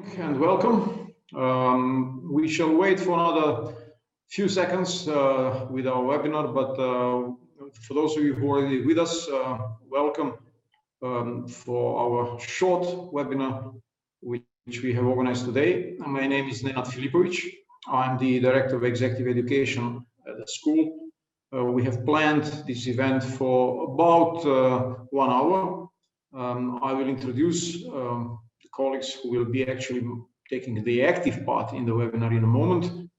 And welcome. We shall wait for another few seconds with our webinar, but for those of you who are already with us, welcome for our short webinar, which we have organized today. My name is Nenad Filipovic. I'm the Director of Executive Education at the school. We have planned this event for about 1 hour. I will introduce the colleagues who will be actually taking the active part in the webinar in a moment.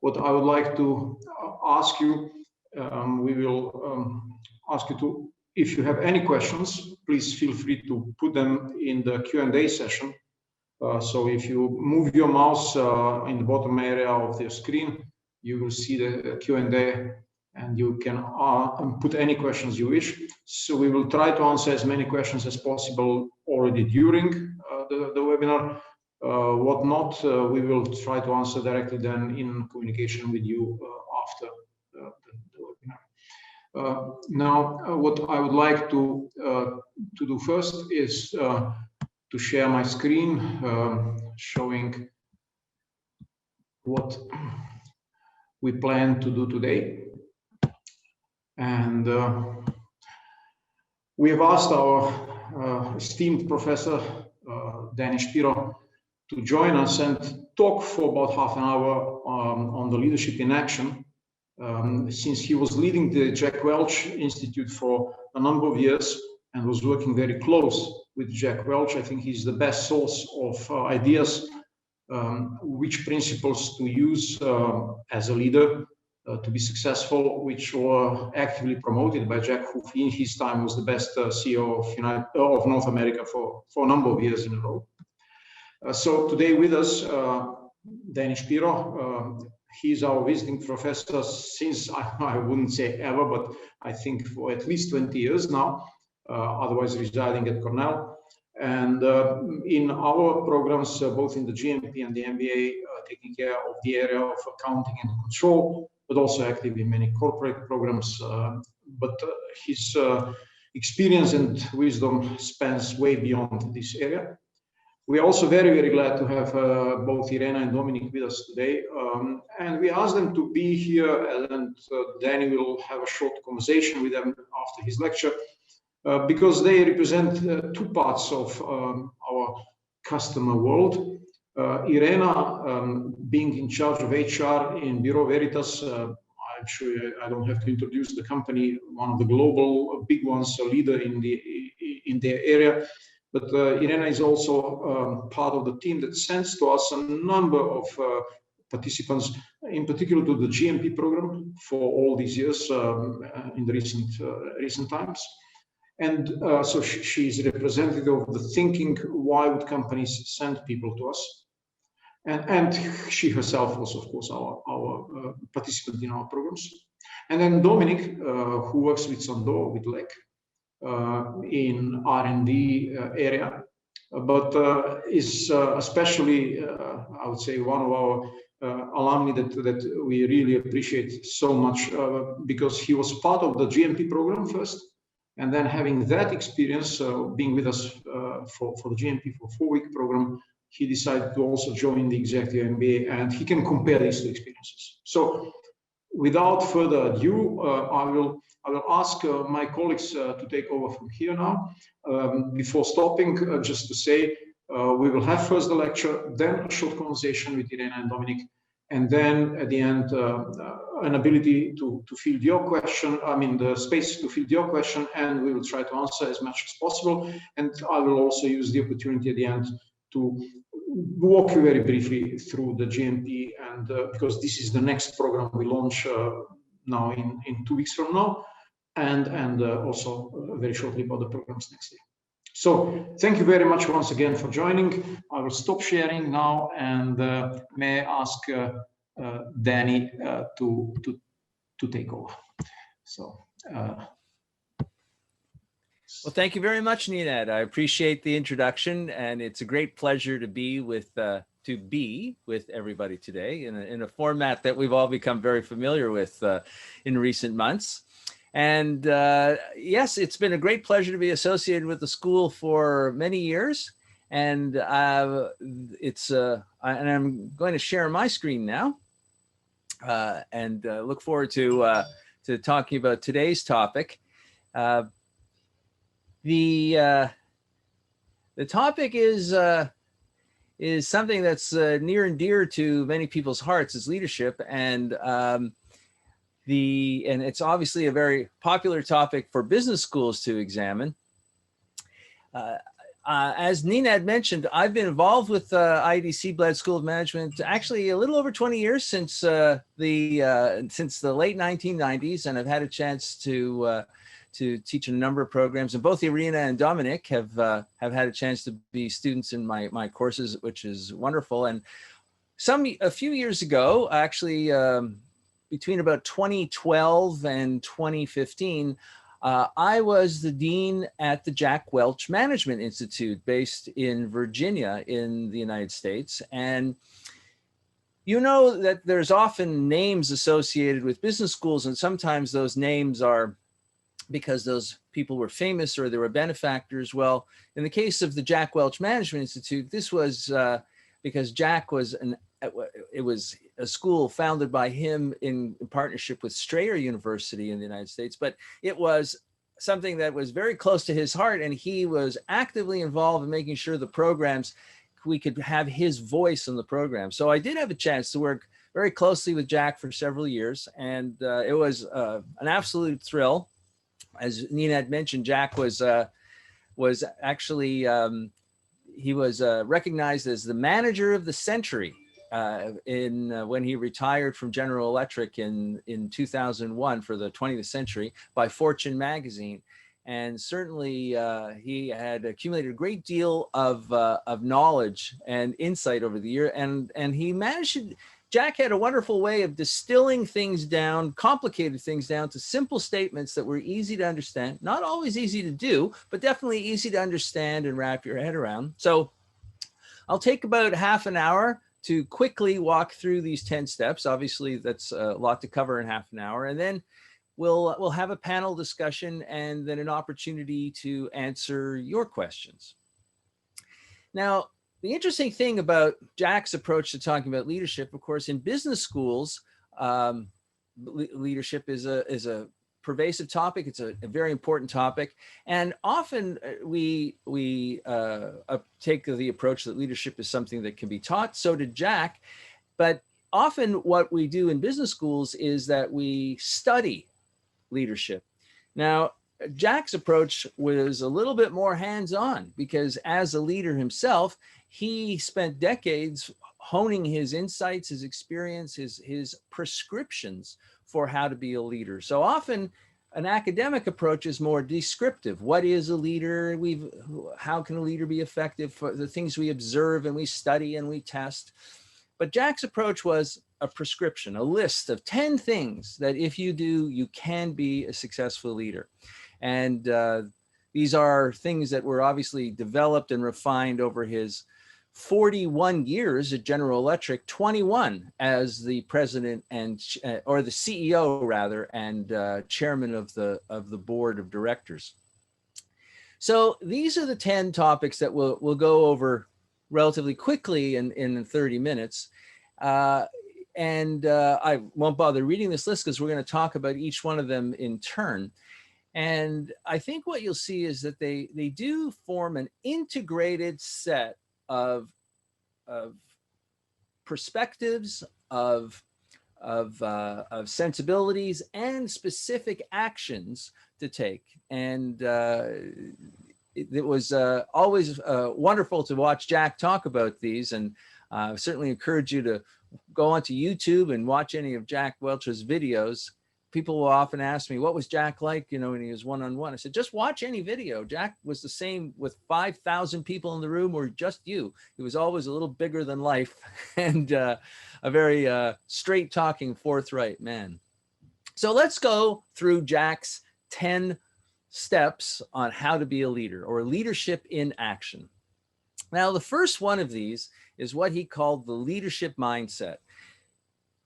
What I would like to ask you, we will ask you to, if you have any questions, please feel free to put them in the Q&A session. So if you move your mouse in the bottom area of the screen, you will see the Q&A and you can put any questions you wish. So we will try to answer as many questions as possible already during the webinar. What not, we will try to answer directly then in communication with you after the webinar. Now, what I would like to do first is to share my screen, showing what we plan to do today. And we have asked our esteemed professor, Danny Spiro, to join us and talk for about half an hour on the leadership in action. Since he was leading the Jack Welch Institute for a number of years and was working very close with Jack Welch, I think he's the best source of ideas, which principles to use as a leader to be successful, which were actively promoted by Jack, who in his time was the best CEO of North America for a number of years in a row. So today with us, Danny Spiro. He's our visiting professor since, I wouldn't say ever, but I think for at least 20 years now, otherwise residing at Cornell. And in our programs, both in the GMP and the MBA, taking care of the area of accounting and control, but also active in many corporate programs. But his experience and wisdom spans way beyond this area. We are also very, very glad to have both Irena and Dominic with us today. And we asked them to be here, and Danny will have a short conversation with them after his lecture, because they represent two parts of our customer world. Irena, being in charge of HR in Bureau Veritas, I'm sure I don't have to introduce the company, one of the global big ones, a leader in the area. But Irena is also part of the team that sends to us a number of participants, in particular to the GMP program for all these years in the recent times. And so she is representative of the thinking, why would companies send people to us? And she herself was, of course, our participant in our programs. And then Dominic, who works with Sando, with Lek, in R&D area, but is especially, I would say, one of our alumni that we really appreciate so much, because he was part of the GMP program first, and then having that experience, being with us for the GMP for a 4-week program, he decided to also join the executive MBA, and he can compare these two experiences. So without further ado, I will ask my colleagues to take over from here now. Before stopping, just to say, we will have first the lecture, then a short conversation with Irena and Dominic, and then at the end, an ability to field your question, the space to field your question, and we will try to answer as much as possible. And I will also use the opportunity at the end to walk you very briefly through the GMP, and because this is the next program we launch now in 2 weeks from now, and also very shortly about the programs next year. So thank you very much once again for joining. I will stop sharing now, and may I ask Danny to take over. So. Well, thank you very much, Nenad. I appreciate the introduction, and it's a great pleasure to be with everybody today in a format that we've all become very familiar with in recent months. And yes, it's been a great pleasure to be associated with the school for many years. And I'm going to share my screen now, and look forward to talking about today's topic. The topic is something that's near and dear to many people's hearts, is leadership, and it's obviously a very popular topic for business schools to examine. As Nina had mentioned, I've been involved with IDC Bled School of Management actually a little over 20 years, since the late 1990s, and I've had a chance to teach a number of programs. And both Irina and Dominic have had a chance to be students in my courses, which is wonderful. And a few years ago, actually, between about 2012 and 2015, I was the dean at the Jack Welch Management Institute, based in Virginia in the United States. And you know that there's often names associated with business schools, and sometimes those names are because those people were famous or they were benefactors. Well, in the case of the Jack Welch Management Institute, this was because Jack was it was a school founded by him in partnership with Strayer University in the United States, but it was something that was very close to his heart, and he was actively involved in making sure the programs, we could have his voice in the program. So I did have a chance to work very closely with Jack for several years, and it was an absolute thrill. As Nina had mentioned, Jack was actually he was recognized as the manager of the century when he retired from General Electric in 2001 for the 20th century by Fortune magazine. And certainly he had accumulated a great deal of knowledge and insight over the year, and he managed. Jack had a wonderful way of distilling things down, complicated things down, to simple statements that were easy to understand. Not always easy to do, but definitely easy to understand and wrap your head around. So I'll take about half an hour to quickly walk through these 10 steps. Obviously, that's a lot to cover in half an hour. And then we'll have a panel discussion and then an opportunity to answer your questions. Now, the interesting thing about Jack's approach to talking about leadership, of course, in business schools, leadership is a pervasive topic. It's a very important topic, and often we take the approach that leadership is something that can be taught. So did Jack, but often what we do in business schools is that we study leadership. Now, Jack's approach was a little bit more hands-on, because as a leader himself, he spent decades honing his insights, his experience, his prescriptions for how to be a leader. So often an academic approach is more descriptive. What is a leader? How can a leader be effective? For the things we observe and we study and we test. But Jack's approach was a prescription, a list of 10 things that if you do, you can be a successful leader. And these are things that were obviously developed and refined over his 41 years at General Electric, 21 as the president or the CEO rather, and chairman of the board of directors. So these are the 10 topics that we'll go over relatively quickly in 30 minutes. I won't bother reading this list because we're going to talk about each one of them in turn. And I think what you'll see is that they do form an integrated set of perspectives, of sensibilities, and specific actions to take. And it was always wonderful to watch Jack talk about these, and I certainly encourage you to go onto YouTube and watch any of Jack Welch's videos. People will often ask me, what was Jack like, when he was one-on-one? I said, just watch any video. Jack was the same with 5,000 people in the room or just you. He was always a little bigger than life and a very straight talking, forthright man. So let's go through Jack's 10 steps on how to be a leader, or leadership in action. Now, the first one of these is what he called the leadership mindset.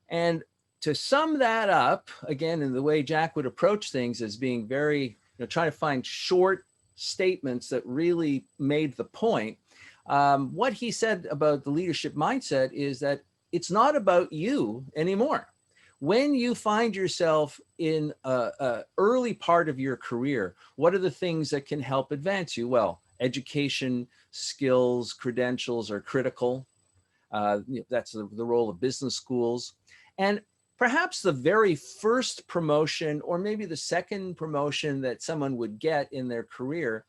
And to sum that up, again, in the way Jack would approach things as being very, trying to find short statements that really made the point, What he said about the leadership mindset is that it's not about you anymore. When you find yourself in a early part of your career, what are the things that can help advance you? Well, education, skills, credentials are critical. That's the role of business schools. And perhaps the very first promotion, or maybe the second promotion that someone would get in their career,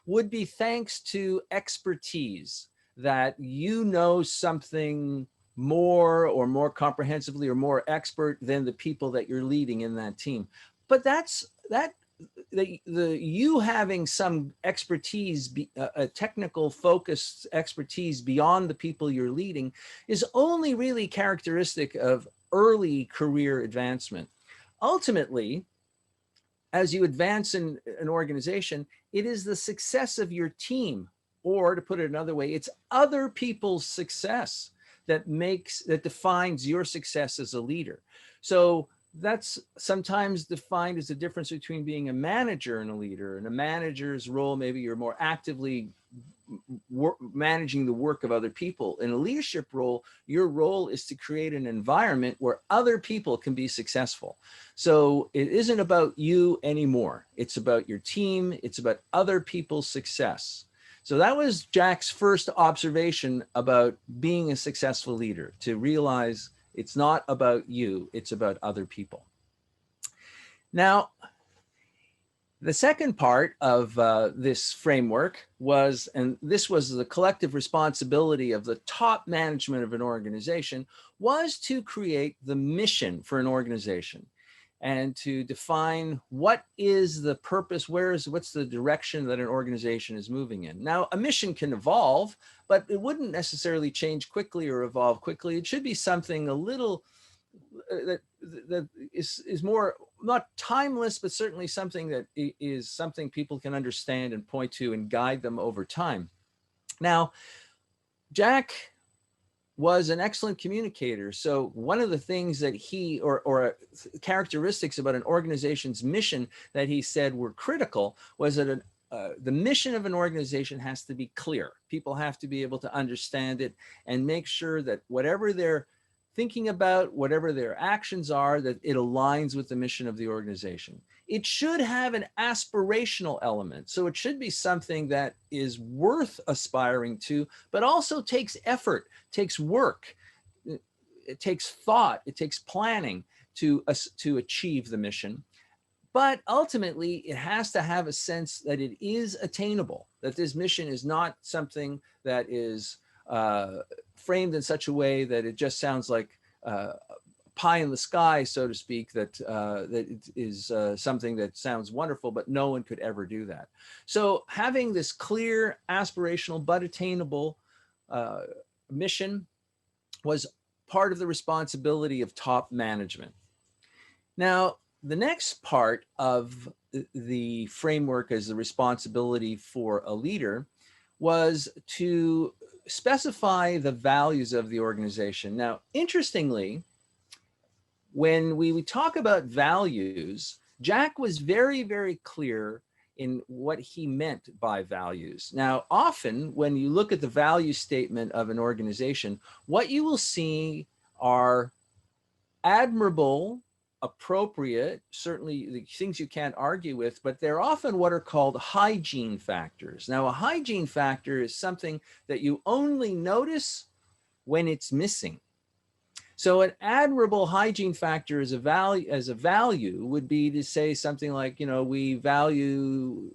would be thanks to expertise, that you know something more or more comprehensively or more expert than the people that you're leading in that team. But the you having some expertise, a technical focused expertise beyond the people you're leading, is only really characteristic of early career advancement. Ultimately, as you advance in an organization, it is the success of your team, or to put it another way, it's other people's success that defines your success as a leader. So that's sometimes defined as the difference between being a manager and a leader. In a manager's role, maybe you're more actively managing the work of other people. In a leadership role, your role is to create an environment where other people can be successful. So it isn't about you anymore. It's about your team. It's about other people's success. So that was Jack's first observation about being a successful leader, to realize it's not about you, it's about other people. Now, the second part of this framework was, and this was the collective responsibility of the top management of an organization, was to create the mission for an organization and to define what is the purpose, what's the direction that an organization is moving in. Now, a mission can evolve, but it wouldn't necessarily change quickly or evolve quickly. It should be something a little that is more, not timeless, but certainly something that is something people can understand and point to and guide them over time. Now, Jack was an excellent communicator. So one of the things that or characteristics about an organization's mission that he said were critical was that the mission of an organization has to be clear. People have to be able to understand it and make sure that whatever they're thinking about, whatever their actions are, that it aligns with the mission of the organization. It should have an aspirational element. So it should be something that is worth aspiring to, but also takes effort, takes work, it takes thought, it takes planning to achieve the mission. But ultimately, it has to have a sense that it is attainable, that this mission is not something that is framed in such a way that it just sounds like pie in the sky, so to speak, that it is something that sounds wonderful, but no one could ever do that. So having this clear, aspirational, but attainable mission was part of the responsibility of top management. Now, the next part of the framework as the responsibility for a leader was to specify the values of the organization. Now, interestingly, when we talk about values, Jack was very, very clear in what he meant by values. Now, often when you look at the value statement of an organization, what you will see are admirable, appropriate, certainly the things you can't argue with, but they're often what are called hygiene factors. Now, a hygiene factor is something that you only notice when it's missing. So an admirable hygiene factor as a value would be to say something like, you know, we value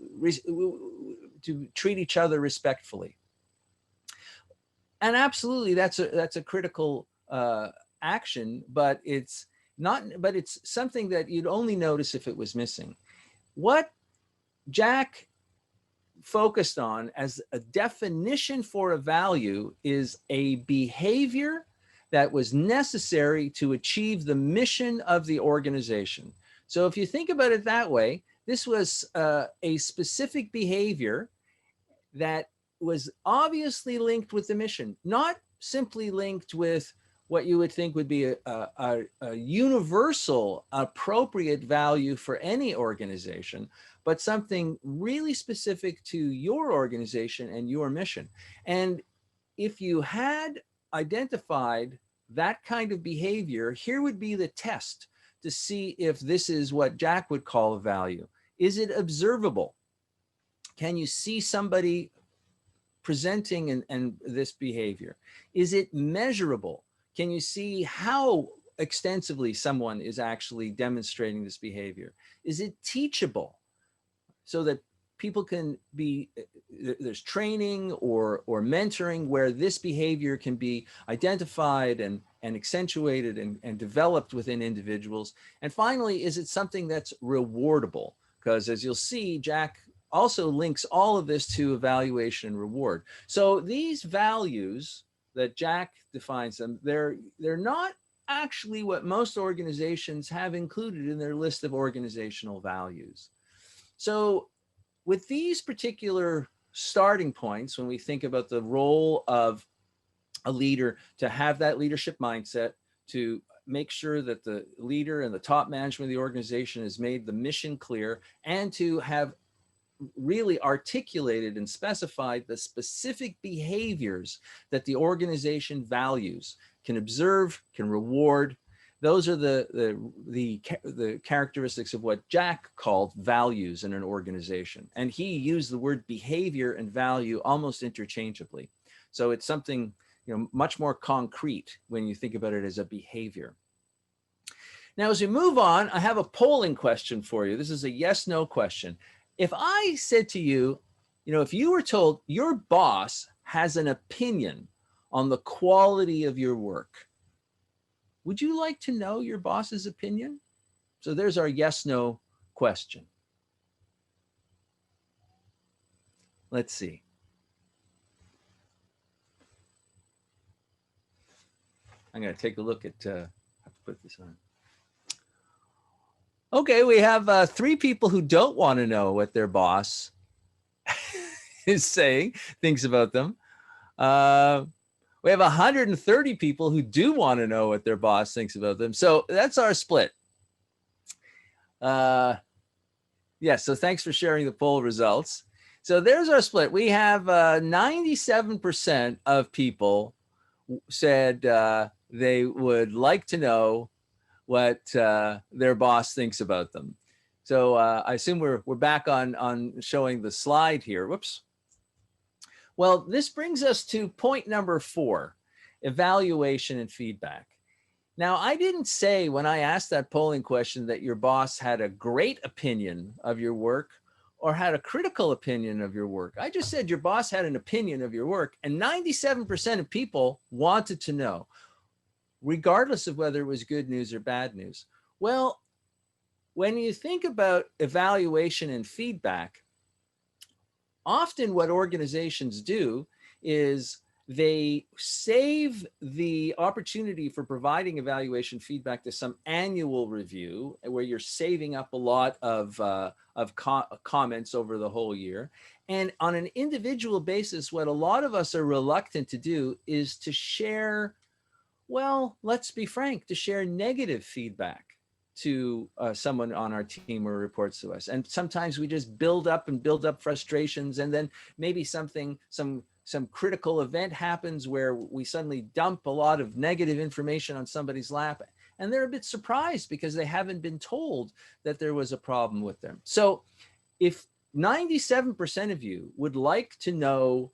to treat each other respectfully. And absolutely, that's a critical action, but it's something that you'd only notice if it was missing. What Jack focused on as a definition for a value is a behavior that was necessary to achieve the mission of the organization. So if you think about it that way, this was a specific behavior that was obviously linked with the mission, not simply linked with what you would think would be a universal, appropriate value for any organization, but something really specific to your organization and your mission. And if you had identified that kind of behavior, here would be the test to see if this is what Jack would call a value. Is it observable? Can you see somebody presenting and this behavior? Is it measurable? Can you see how extensively someone is actually demonstrating this behavior? Is it teachable so that people can be, there's training or mentoring where this behavior can be identified and accentuated and developed within individuals? And finally, is it something that's rewardable? Because as you'll see, Jack also links all of this to evaluation and reward. So these values that Jack defines them, they're not actually what most organizations have included in their list of organizational values. So with these particular starting points, when we think about the role of a leader to have that leadership mindset, to make sure that the leader and the top management of the organization has made the mission clear, and to have really articulated and specified the specific behaviors that the organization values, can observe, can reward. Those are the characteristics of what Jack called values in an organization. And he used the word behavior and value almost interchangeably. So it's something, you know, much more concrete when you think about it as a behavior. Now, as we move on, I have a polling question for you. This is a yes/no question. If I said to you, you know, if you were told your boss has an opinion on the quality of your work, would you like to know your boss's opinion? So there's our yes/no question. Let's see. I'm going to take a look at, I have to put this on. Okay, we have 3 people who don't want to know what their boss is saying, thinks about them. We have 130 people who do want to know what their boss thinks about them. So that's our split. Yeah, so thanks for sharing the poll results. So there's our split. We have 97% of people said they would like to know what their boss thinks about them. So I assume we're back on showing the slide here. Whoops. Well, this brings us to point number 4, evaluation and feedback. Now, I didn't say when I asked that polling question that your boss had a great opinion of your work or had a critical opinion of your work. I just said your boss had an opinion of your work, and 97% of people wanted to know, regardless of whether it was good news or bad news. Well, when you think about evaluation and feedback, often what organizations do is they save the opportunity for providing evaluation feedback to some annual review where you're saving up a lot of comments over the whole year. And on an individual basis, what a lot of us are reluctant to do is to share, well, let's be frank, to share negative feedback to someone on our team who reports to us. And sometimes we just build up frustrations, and then maybe some critical event happens where we suddenly dump a lot of negative information on somebody's lap, and they're a bit surprised because they haven't been told that there was a problem with them. So if 97% of you would like to know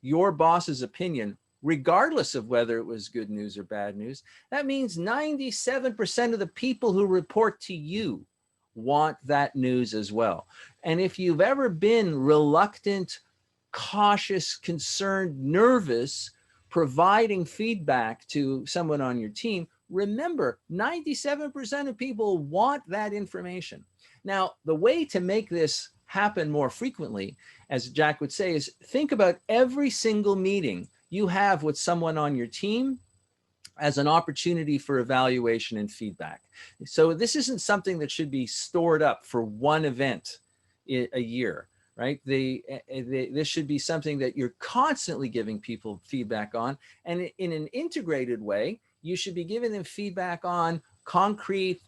your boss's opinion, regardless of whether it was good news or bad news, that means 97% of the people who report to you want that news as well. And if you've ever been reluctant, cautious, concerned, nervous, providing feedback to someone on your team, remember, 97% of people want that information. Now, the way to make this happen more frequently, as Jack would say, is think about every single meeting you have with someone on your team as an opportunity for evaluation and feedback. So this isn't something that should be stored up for one event a year, right? This should be something that you're constantly giving people feedback on. And in an integrated way, you should be giving them feedback on concrete,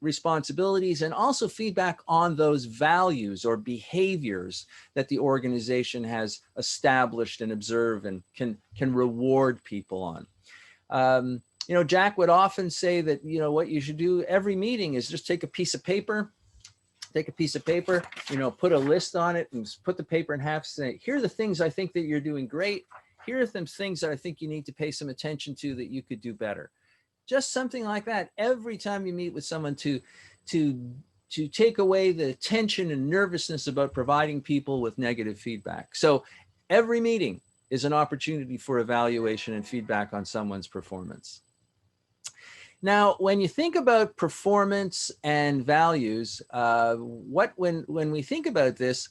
responsibilities and also feedback on those values or behaviors that the organization has established and observed and can reward people on. You know, Jack would often say that, you know, what you should do every meeting is just take a piece of paper, you know, put a list on it and put the paper in half, say, here are the things I think that you're doing great. Here are some things that I think you need to pay some attention to that you could do better. Just something like that every time you meet with someone to take away the tension and nervousness about providing people with negative feedback. So every meeting is an opportunity for evaluation and feedback on someone's performance. Now, when you think about performance and values, when we think about this,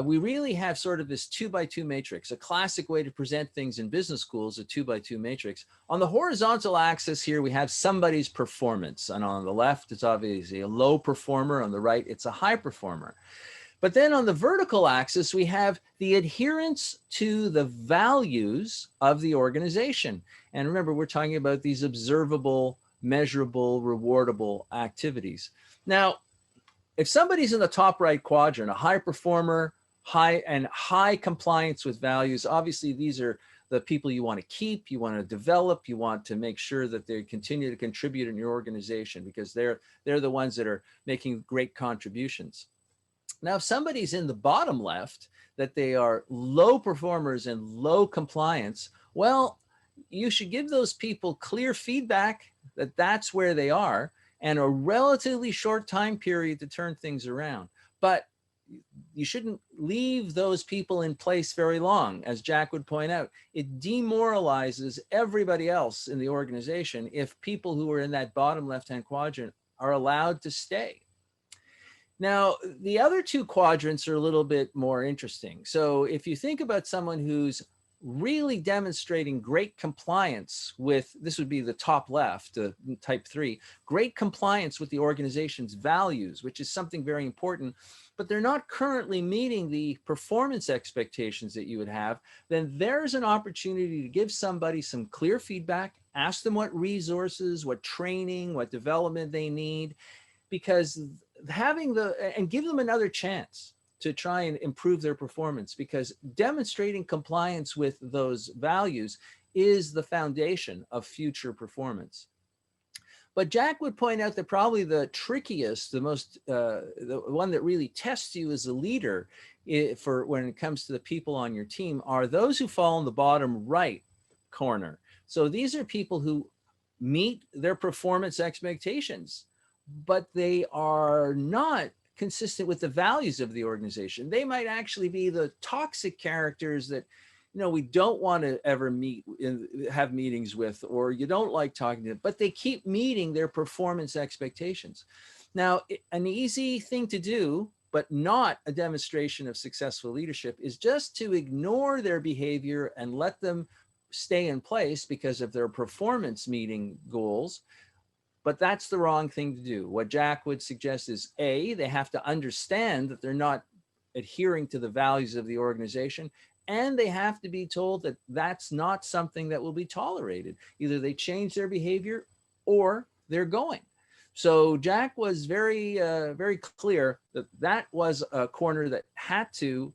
we really have sort of this 2x2 matrix. A classic way to present things in business schools, a 2x2 matrix. On the horizontal axis here, we have somebody's performance. And on the left, it's obviously a low performer. On the right, it's a high performer. But then on the vertical axis, we have the adherence to the values of the organization. And remember, we're talking about these observable, measurable, rewardable activities. Now, if somebody's in the top right quadrant, a high performer, high compliance with values, obviously these are the people you want to keep, you want to develop, you want to make sure that they continue to contribute in your organization because they're the ones that are making great contributions. Now, if somebody's in the bottom left, that they are low performers and low compliance, well, you should give those people clear feedback that that's where they are and a relatively short time period to turn things around. But you shouldn't leave those people in place very long. As Jack would point out, it demoralizes everybody else in the organization if people who are in that bottom left-hand quadrant are allowed to stay. Now, the other two quadrants are a little bit more interesting. So if you think about someone who's really demonstrating great compliance with, this would be the top left, type 3, great compliance with the organization's values, which is something very important, but they're not currently meeting the performance expectations that you would have, then there's an opportunity to give somebody some clear feedback, ask them what resources, what training, what development they need, because and give them another chance to try and improve their performance, because demonstrating compliance with those values is the foundation of future performance. But Jack would point out that probably the trickiest, the one that really tests you as a leader for when it comes to the people on your team are those who fall in the bottom right corner. So these are people who meet their performance expectations, but they are not consistent with the values of the organization. They might actually be the toxic characters that, you know, we don't want to ever have meetings with, or you don't like talking to them, but they keep meeting their performance expectations. Now, an easy thing to do, but not a demonstration of successful leadership, is just to ignore their behavior and let them stay in place because of their performance meeting goals. But that's the wrong thing to do. What Jack would suggest is, A, they have to understand that they're not adhering to the values of the organization, and they have to be told that that's not something that will be tolerated. Either they change their behavior or they're going. So Jack was very, very clear that that was a corner that had to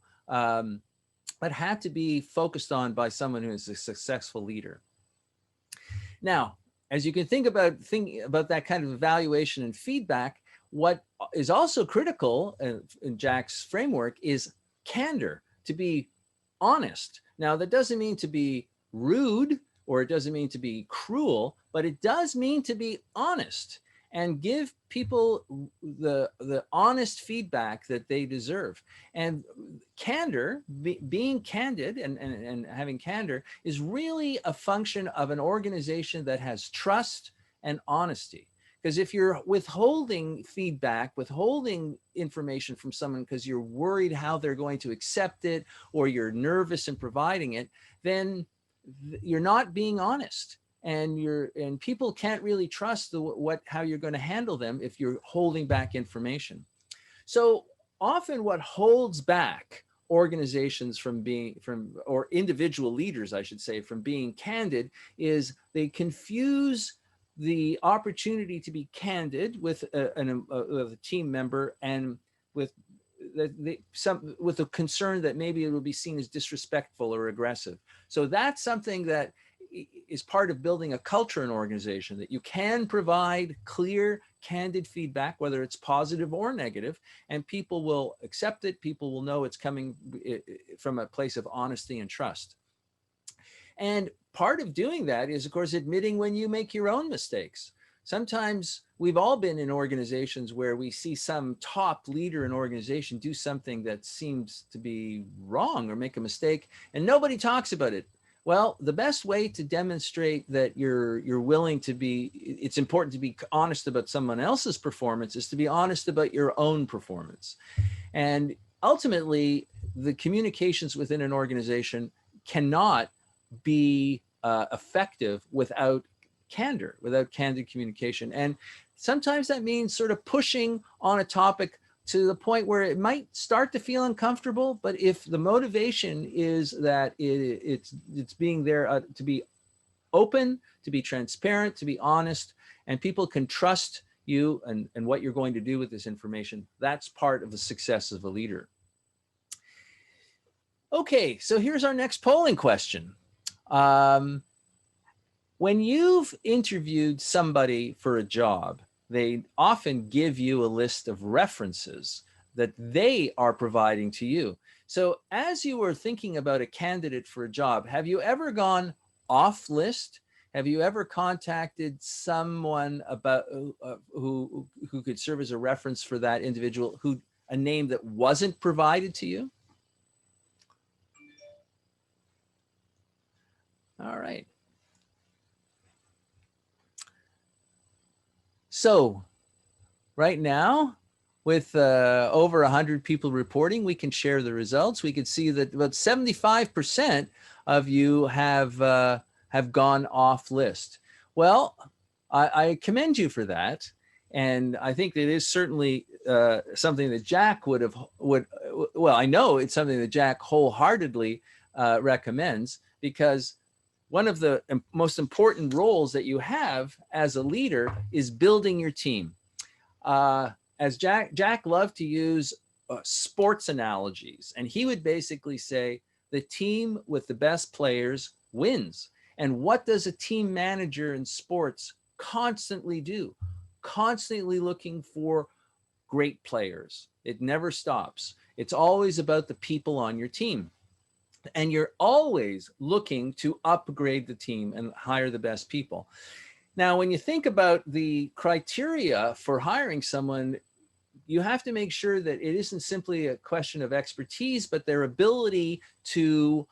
be focused on by someone who is a successful leader. Now, as you can think about that kind of evaluation and feedback, what is also critical in Jack's framework is candor, to be honest. Now, that doesn't mean to be rude or it doesn't mean to be cruel, but it does mean to be honest and give people the honest feedback that they deserve. And candor, being candid and having candor is really a function of an organization that has trust and honesty. Because if you're withholding feedback, withholding information from someone because you're worried how they're going to accept it, or you're nervous in providing it, then you're not being honest. And people can't really trust how you're going to handle them if you're holding back information. So often what holds back organizations or individual leaders, I should say, from being candid is they confuse the opportunity to be candid with a team member, and with with a concern that maybe it will be seen as disrespectful or aggressive. So that's something that is part of building a culture in an organization, that you can provide clear, candid feedback, whether it's positive or negative, and people will accept it. People will know it's coming from a place of honesty and trust. And part of doing that is, of course, admitting when you make your own mistakes. Sometimes we've all been in organizations where we see some top leader in an organization do something that seems to be wrong or make a mistake, and nobody talks about it. Well, the best way to demonstrate that you're willing to be, it's important to be honest about someone else's performance, is to be honest about your own performance. And ultimately, the communications within an organization cannot be effective without candor, without candid communication. And sometimes that means sort of pushing on a topic to the point where it might start to feel uncomfortable. But if the motivation is that it's being there to be open, to be transparent, to be honest, and people can trust you and what you're going to do with this information, that's part of the success of a leader. Okay, so here's our next polling question. When you've interviewed somebody for a job, they often give you a list of references that they are providing to you. So as you were thinking about a candidate for a job, have you ever gone off list? Have you ever contacted someone about who could serve as a reference for that individual, a name that wasn't provided to you? All right. So right now, with over 100 people reporting, we can share the results. We can see that about 75% of you have gone off list. Well, I commend you for that. And I think it is certainly something that Jack well, I know it's something that Jack wholeheartedly recommends, because one of the most important roles that you have as a leader is building your team. As Jack loved to use sports analogies, and he would basically say the team with the best players wins. And what does a team manager in sports constantly do? Constantly looking for great players. It never stops. It's always about the people on your team. And you're always looking to upgrade the team and hire the best people. Now, when you think about the criteria for hiring someone, you have to make sure that it isn't simply a question of expertise, but their ability to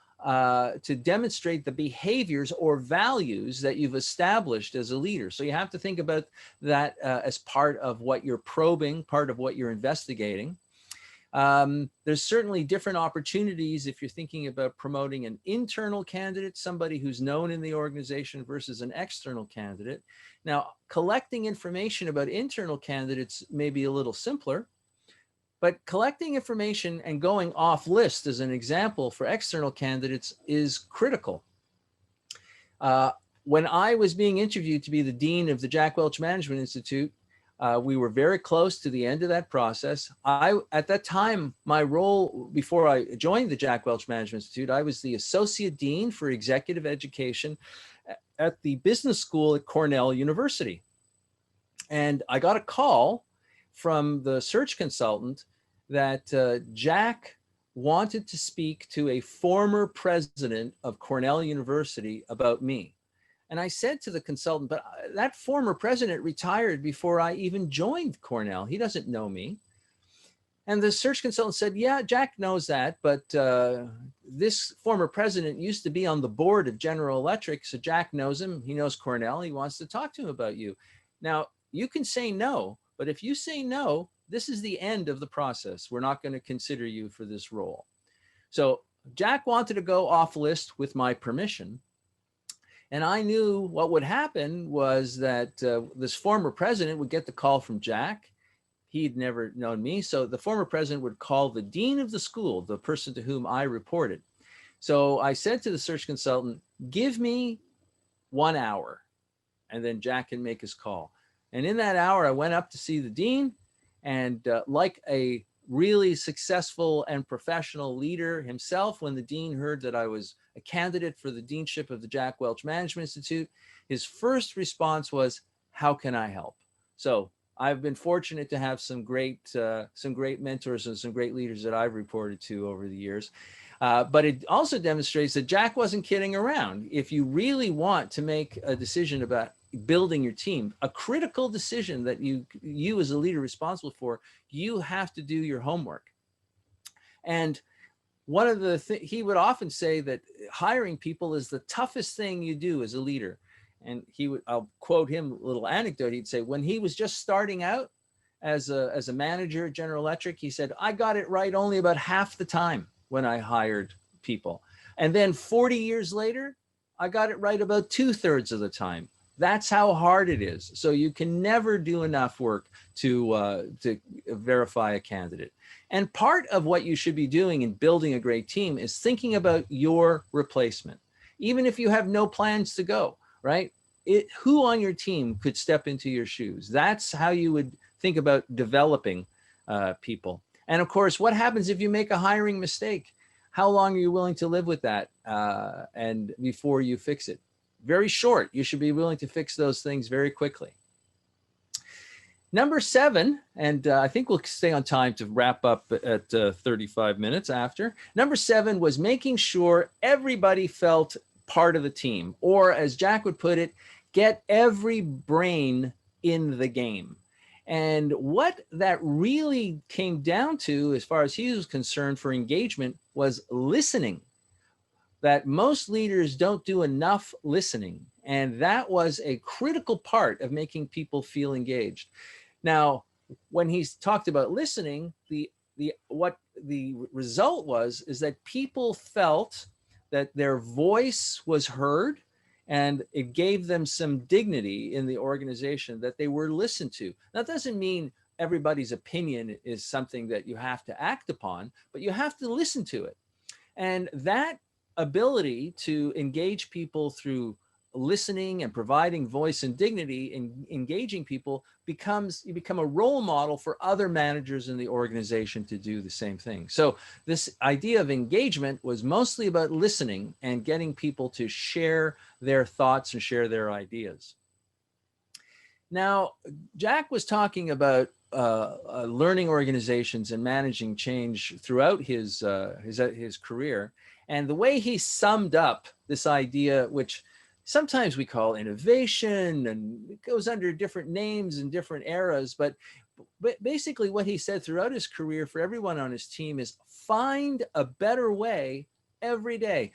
demonstrate the behaviors or values that you've established as a leader. So you have to think about that as part of what you're probing, part of what you're investigating. There's certainly different opportunities if you're thinking about promoting an internal candidate, somebody who's known in the organization, versus an external candidate. Now, collecting information about internal candidates may be a little simpler, but collecting information and going off list as an example for external candidates is critical. When I was being interviewed to be the dean of the Jack Welch Management Institute, we were very close to the end of that process. At that time, my role before I joined the Jack Welch Management Institute, I was the Associate Dean for Executive Education at the business school at Cornell University. And I got a call from the search consultant that Jack wanted to speak to a former president of Cornell University about me. And I said to the consultant, but that former president retired before I even joined Cornell. He doesn't know me. And the search consultant said, yeah, Jack knows that, but this former president used to be on the board of General Electric, so Jack knows him. He knows Cornell. He wants to talk to him about you. Now, you can say no, but if you say no, this is the end of the process. We're not going to consider you for this role. So Jack wanted to go off list with my permission. And I knew what would happen was that this former president would get the call from Jack. He'd never known me. So the former president would call the dean of the school, the person to whom I reported. So I said to the search consultant, give me 1 hour. and then Jack can make his call. And in that hour, I went up to see the dean, and like a really successful and professional leader himself, when the dean heard that I was a candidate for the deanship of the Jack Welch Management Institute, his first response was, "How can I help?" So I've been fortunate to have some great mentors and some great leaders that I've reported to over the years. But it also demonstrates that Jack wasn't kidding around. If you really want to make a decision about building your team, a critical decision that you as a leader responsible for, you have to do your homework. And one of the he would often say that hiring people is the toughest thing you do as a leader. And I'll quote him a little anecdote. He'd say, when he was just starting out as a manager at General Electric, he said, "I got it right only about half the time when I hired people. And then 40 years later, I got it right about 2/3 of the time." That's how hard it is. So you can never do enough work to verify a candidate. And part of what you should be doing in building a great team is thinking about your replacement, even if you have no plans to go, right? Who on your team could step into your shoes? That's how you would think about developing people. And of course, what happens if you make a hiring mistake? How long are you willing to live with that and before you fix it? Very short. You should be willing to fix those things very quickly. Number 7, and I think we'll stay on time to wrap up at 35 minutes after. Number 7 was making sure everybody felt part of the team, or as Jack would put it, get every brain in the game. And what that really came down to, as far as he was concerned for engagement, was listening. That most leaders don't do enough listening. And that was a critical part of making people feel engaged. Now, when he's talked about listening, what the result was is that people felt that their voice was heard, and it gave them some dignity in the organization, that they were listened to. That doesn't mean everybody's opinion is something that you have to act upon, but you have to listen to it. And that ability to engage people through listening and providing voice and dignity in engaging people you become a role model for other managers in the organization to do the same thing. So this idea of engagement was mostly about listening and getting people to share their thoughts and share their ideas. Now, Jack was talking about learning organizations and managing change throughout his career. And the way he summed up this idea, which sometimes we call innovation, and it goes under different names in different eras, but basically what he said throughout his career for everyone on his team is find a better way every day.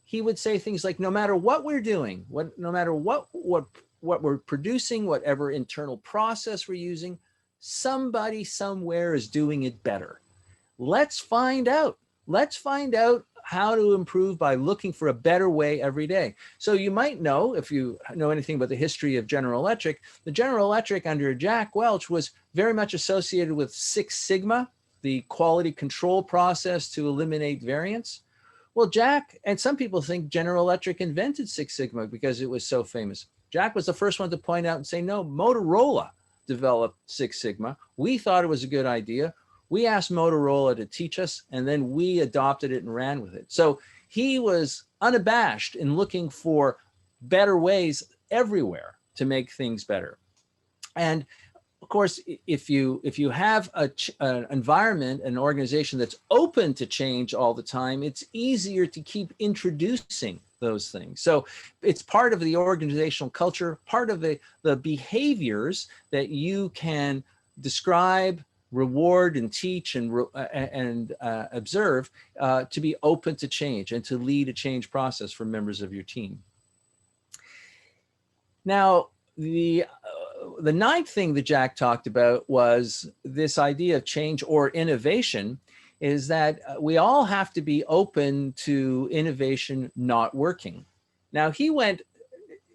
He would say things like, no matter what we're doing, no matter what we're producing, whatever internal process we're using, somebody somewhere is doing it better. Let's find out. Let's find out how to improve by looking for a better way every day. So you might know, if you know anything about the history of General Electric, the General Electric under Jack Welch was very much associated with Six Sigma, the quality control process to eliminate variance. Well, Jack, and some people think General Electric invented Six Sigma because it was so famous. Jack was the first one to point out and say, no, Motorola developed Six Sigma. We thought it was a good idea. We asked Motorola to teach us, and then we adopted it and ran with it. So he was unabashed in looking for better ways everywhere to make things better. And of course, if you have an environment, an organization that's open to change all the time, it's easier to keep introducing those things. So it's part of the organizational culture, part of the behaviors that you can describe, reward, and teach and observe to be open to change and to lead a change process for members of your team. Now, the ninth thing that Jack talked about was this idea of change or innovation, is that we all have to be open to innovation not working. Now, he went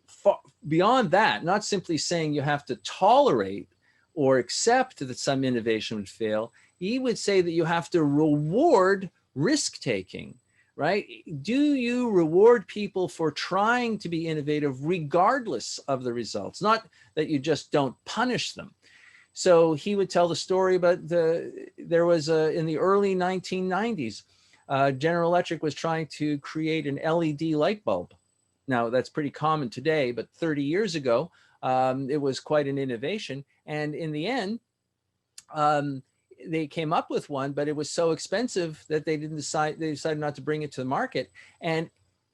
far beyond that, not simply saying you have to tolerate or accept that some innovation would fail. He would say that you have to reward risk-taking, right? Do you reward people for trying to be innovative regardless of the results? Not that you just don't punish them. So he would tell the story about there was in the early 1990s, General Electric was trying to create an LED light bulb. Now that's pretty common today, but 30 years ago, it was quite an innovation. And in the end, they came up with one, but it was so expensive that they decided not to bring it to the market. And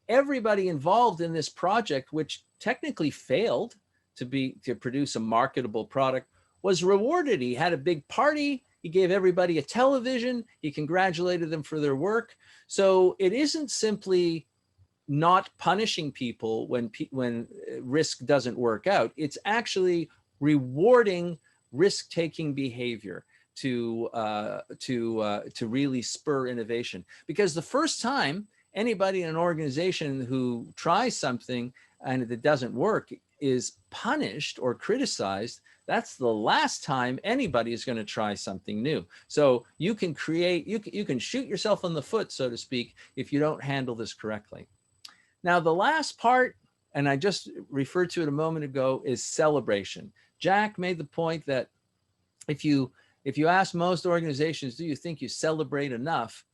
everybody involved in this project, which technically failed to produce a marketable product, was rewarded. He had a big party. He gave everybody a television. He congratulated them for their work. So it isn't simply not punishing people when risk doesn't work out. It's actually rewarding risk-taking behavior to really spur innovation. Because the first time anybody in an organization who tries something and it doesn't work is punished or criticized, that's the last time anybody is going to try something new. So you can shoot yourself in the foot, so to speak, if you don't handle this correctly. Now, the last part, and I just referred to it a moment ago, is celebration. Jack made the point that if you ask most organizations, do you think you celebrate enough?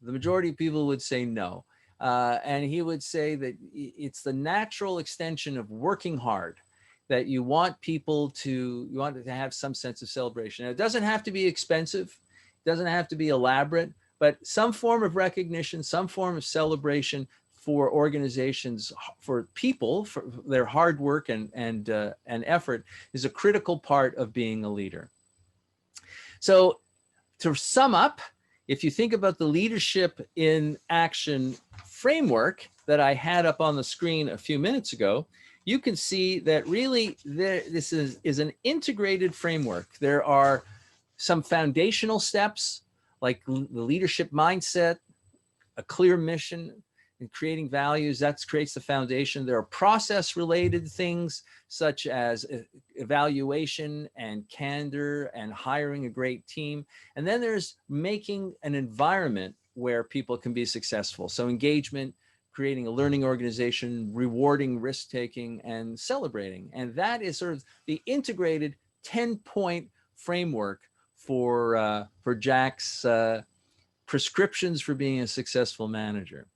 The majority of people would say no. And he would say that it's the natural extension of working hard, that you want people to have some sense of celebration. And it doesn't have to be expensive, it doesn't have to be elaborate, but some form of recognition, some form of celebration for organizations, for people, for their hard work and effort is a critical part of being a leader. So to sum up, if you think about the leadership in action framework that I had up on the screen a few minutes ago, you can see that really this is an integrated framework. There are some foundational steps like the leadership mindset, a clear mission, and creating values. That creates the foundation. There are process-related things such as evaluation and candor and hiring a great team. And then there's making an environment where people can be successful. So engagement, creating a learning organization, rewarding risk-taking, and celebrating. And that is sort of the integrated 10-point framework for Jack's prescriptions for being a successful manager.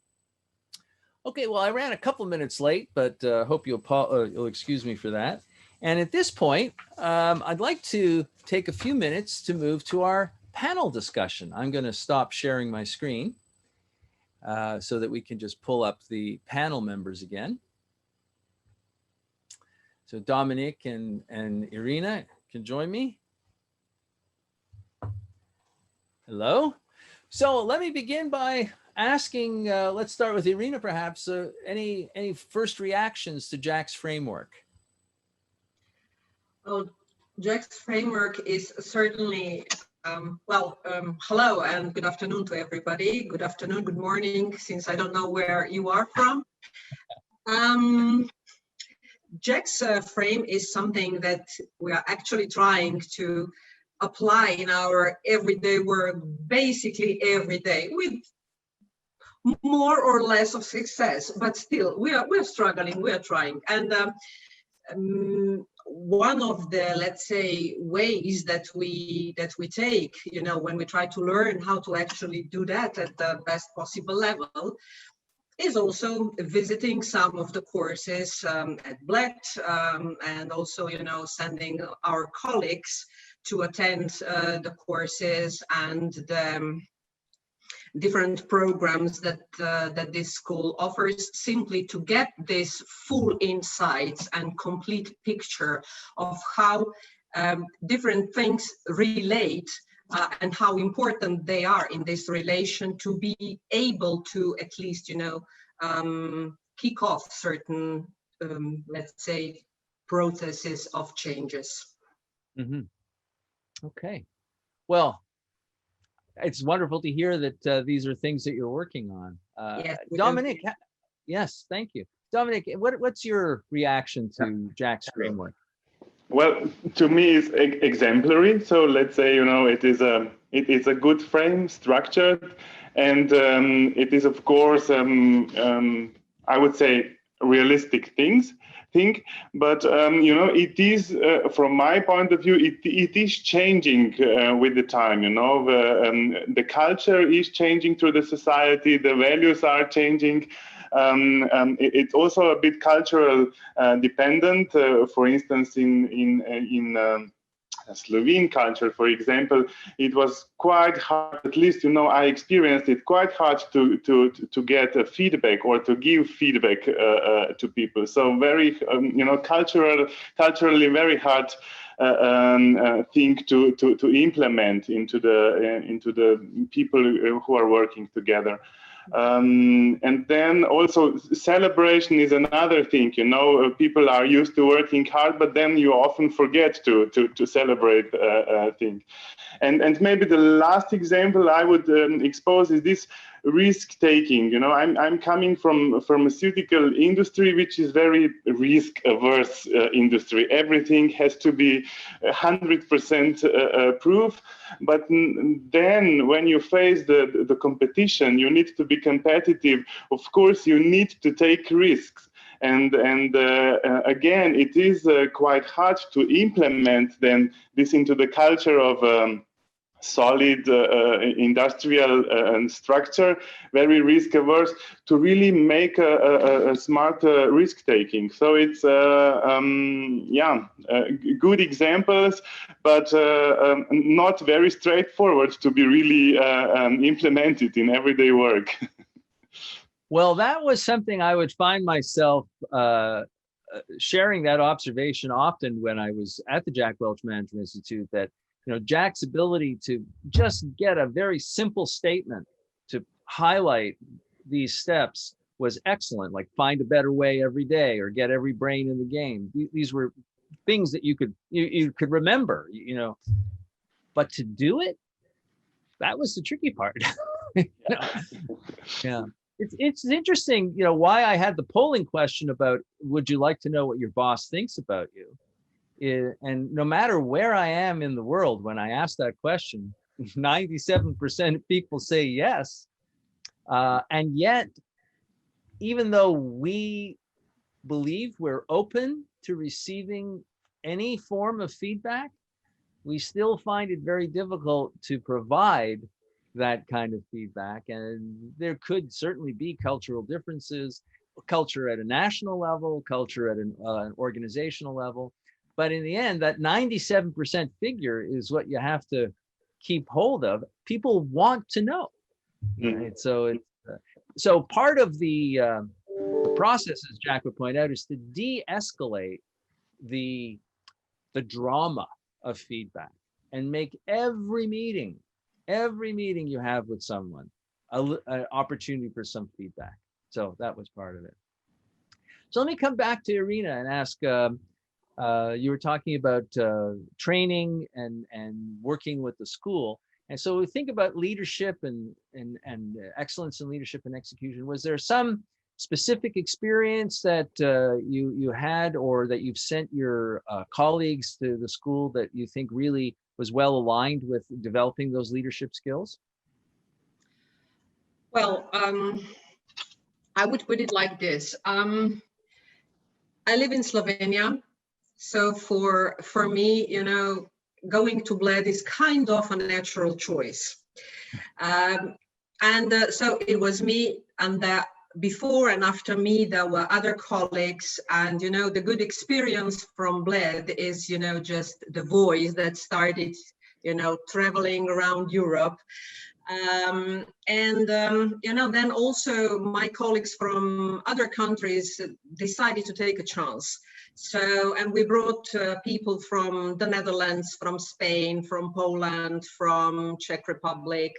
Okay, well, I ran a couple minutes late, but hope you'll excuse me for that. And at this point, I'd like to take a few minutes to move to our panel discussion. I'm going to stop sharing my screen so that we can just pull up the panel members again. So Dominic and Irina can join me. Hello. So let me begin by asking, let's start with Irina, perhaps, any first reactions to Jack's framework? Well, Jack's framework is certainly, hello and good afternoon to everybody. Good afternoon, good morning, since I don't know where you are from. Jack's frame is something that we are actually trying to apply in our everyday work, basically every day, with more or less of success, but still we're struggling, we're trying. And one of the, let's say, ways that we take, when we try to learn how to actually do that at the best possible level, is also visiting some of the courses at Welch, and also, sending our colleagues to attend the courses and the different programs that this school offers, simply to get this full insights and complete picture of how different things relate and how important they are in this relation, to be able to at least, kick off certain, let's say, processes of changes. Mm-hmm. Okay. Well, it's wonderful to hear that these are things that you're working on. Yes, Dominic, yes, thank you. Dominic, what's your reaction to Jack's framework? Well, to me, it's exemplary. So let's say, it is a good frame, structured, and it is of course I would say realistic thing, but you know, it is from my point of view, it is changing with the time. You know, the culture is changing through the society, the values are changing. It's also a bit cultural dependent. For instance, in Slovene culture, for example, it was quite hard, at least, you know, I experienced it quite hard to get a feedback or to give feedback to people. So very, you know, culturally very hard thing to implement into the people who are working together. And then also celebration is another thing. You know, people are used to working hard, but then you often forget to celebrate things. And maybe the last example I would expose is this risk taking. You know, I'm coming from pharmaceutical industry, which is very risk averse industry. Everything has to be 100% proof. But then when you face the competition, you need to be competitive. Of course, you need to take risks. And again, it is quite hard to implement then this into the culture of solid industrial structure, very risk averse, to really make a smart risk taking. So it's good examples, but not very straightforward to be really implemented in everyday work. Well, that was something I would find myself sharing that observation often when I was at the Jack Welch Management Institute, that, you know, Jack's ability to just get a very simple statement to highlight these steps was excellent, like find a better way every day or get every brain in the game. These were things that you could remember, you know, but to do it, that was the tricky part. You know? Yeah. It's interesting, you know, why I had the polling question about, would you like to know what your boss thinks about you? And no matter where I am in the world, when I ask that question, 97% of people say yes. And yet, even though we believe we're open to receiving any form of feedback, we still find it very difficult to provide that kind of feedback. And there could certainly be cultural differences, culture at a national level, culture at an organizational level. But in the end, that 97% figure is what you have to keep hold of. People want to know. Right? So part of the process, as Jack would point out, is to de-escalate the drama of feedback and make every meeting you have with someone an opportunity for some feedback. So that was part of it. So let me come back to Irina and ask, you were talking about training and working with the school. And so we think about leadership and excellence in leadership and execution. Was there some specific experience that you had, or that you've sent your colleagues to the school, that you think really was well aligned with developing those leadership skills? Well, I would put it like this. I live in Slovenia. So for me, you know, going to Bled is kind of a natural choice. So it was me, and before and after me, there were other colleagues. And, you know, the good experience from Bled is, you know, just the voice that started, you know, traveling around Europe. You know, then also my colleagues from other countries decided to take a chance. So, and we brought people from the Netherlands, from Spain, from Poland, from Czech Republic,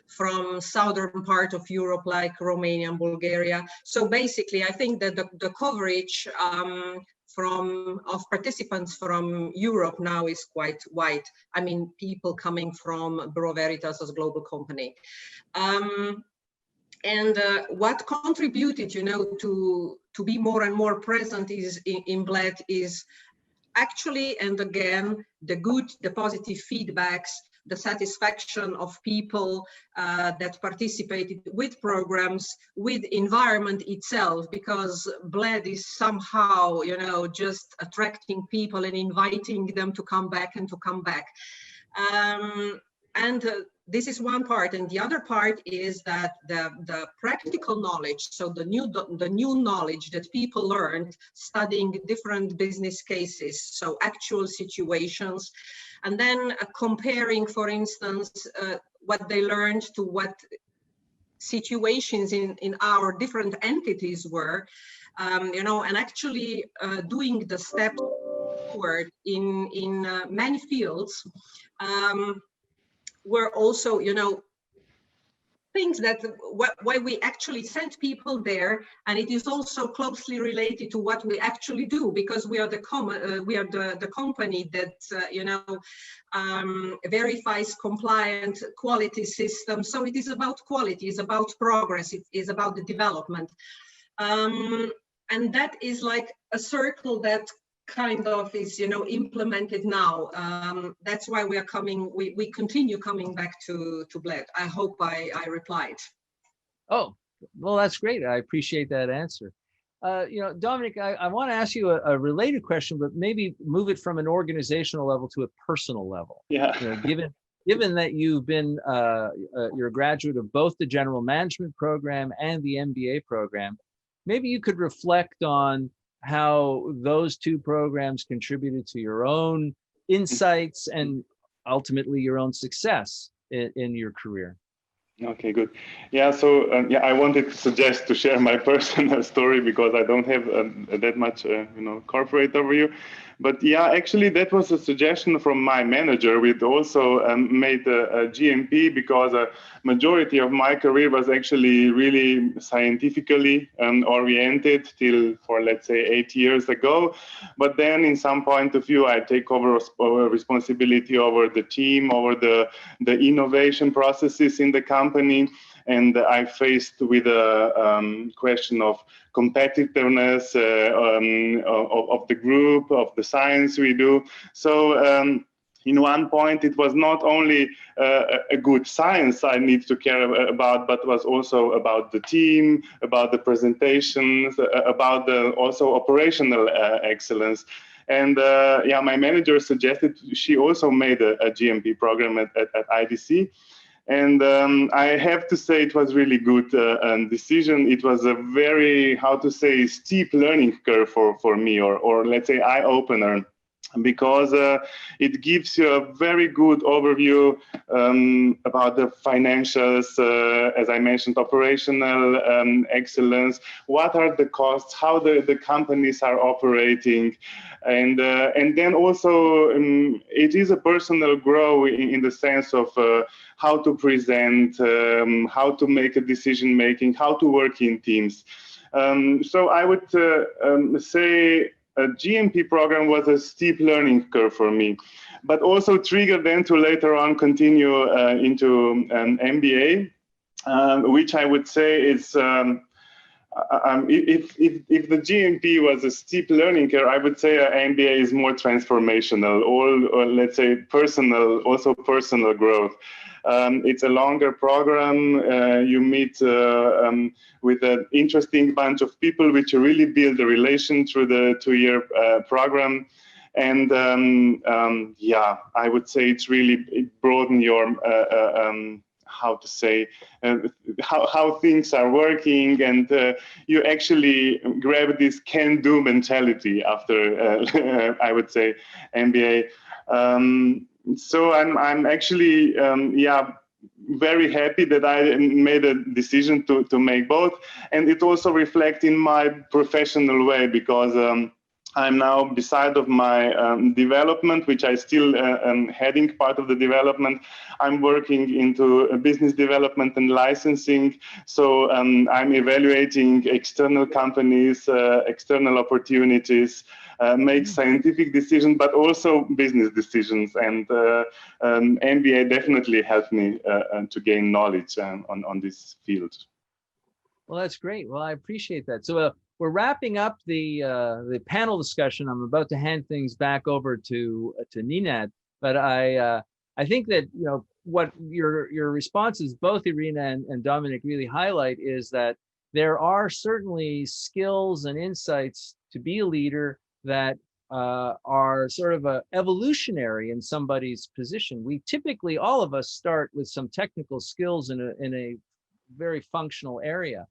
from southern part of Europe, like Romania and Bulgaria. So basically, I think that the coverage of participants from Europe now is quite wide. I mean, people coming from Bureau Veritas as a global company. What contributed, you know, to be more and more present in Bled is actually, and again, the positive feedbacks the satisfaction of people that participated with programs, with environment itself, because Bled is somehow, you know, just attracting people and inviting them to come back and to come back. This is one part, and the other part is that the practical knowledge, so the new knowledge that people learned studying different business cases, so actual situations, and then comparing, for instance, what they learned to what situations in our different entities were, you know, and actually doing the steps forward in many fields. Were also, you know, things that why we actually sent people there, and it is also closely related to what we actually do, because we are the company that you know, verifies compliant quality systems. So it is about quality, it's about progress, it is about the development, and that is like a circle that kind of is, you know, implemented now. That's why we are coming, we continue coming back to Bled. I hope I replied. Oh, well, that's great. I appreciate that answer. You know, Dominic, I want to ask you a related question, but maybe move it from an organizational level to a personal level. Yeah. You know, given that you've been, you're a graduate of both the general management program and the MBA program, maybe you could reflect on how those two programs contributed to your own insights and ultimately your own success in your career. Okay, good. Yeah, so yeah, I wanted to suggest to share my personal story because I don't have that much, you know, corporate overview. But yeah, actually, that was a suggestion from my manager. We'd also made a GMP because a majority of my career was actually really scientifically oriented till for, let's say, 8 years ago. But then in some point of view, I take over responsibility over the team, over the innovation processes in the company. And I faced with a question of competitiveness of the group, of the science we do. So in one point, it was not only a good science I need to care about, but was also about the team, about the presentations, about the also operational excellence. And yeah, my manager suggested she also made a GMP program at IDC. And I have to say it was really good decision. It was a very, how to say, steep learning curve for me, or let's say eye-opener, because it gives you a very good overview about the financials, as I mentioned, operational excellence, what are the costs, how the companies are operating, and then also it is a personal growth in the sense of how to present, how to make a decision making, how to work in teams. So I would say a GMP program was a steep learning curve for me, but also triggered then to later on continue into an MBA, which I would say is, if the GMP was a steep learning curve, I would say an MBA is more transformational, or let's say personal, also personal growth. It's a longer program. You meet with an interesting bunch of people, which really build a relation through the 2-year program. And yeah, I would say it's really, it broaden your, how to say, how things are working, and you actually grab this can-do mentality after, I would say, MBA. So I'm actually, yeah, very happy that I made a decision to make both, and it also reflects in my professional way, because I'm now, beside of my development, which I still am heading part of the development, I'm working into business development and licensing. So I'm evaluating external companies, external opportunities, make scientific decisions, but also business decisions. And MBA definitely helped me to gain knowledge on this field. Well, that's great. Well, I appreciate that. So we're wrapping up the panel discussion. I'm about to hand things back over to Ninad, but I I think that, you know, what your responses, both Irina and Dominic, really highlight is that there are certainly skills and insights to be a leader that are sort of evolutionary in somebody's position. We typically, all of us, start with some technical skills in a very functional area.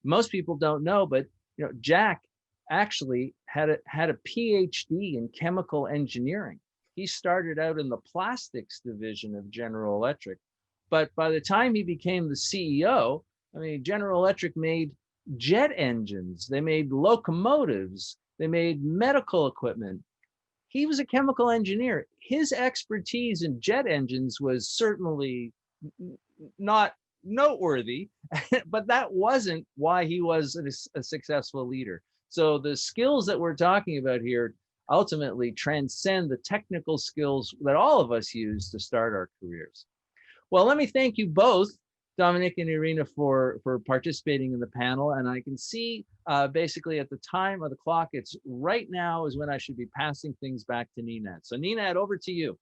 Most people don't know, but you know, Jack actually had a PhD in chemical engineering. He started out in the plastics division of General Electric, but by the time he became the CEO, I mean, General Electric made jet engines, they made locomotives, they made medical equipment. He was a chemical engineer. His expertise in jet engines was certainly not noteworthy, but that wasn't why he was a successful leader. So the skills that we're talking about here ultimately transcend the technical skills that all of us use to start our careers. Well, let me thank you both, Dominic and Irina, for participating in the panel. And I can see basically at the time of the clock, it's right now is when I should be passing things back to Ninad. So Ninad, over to you.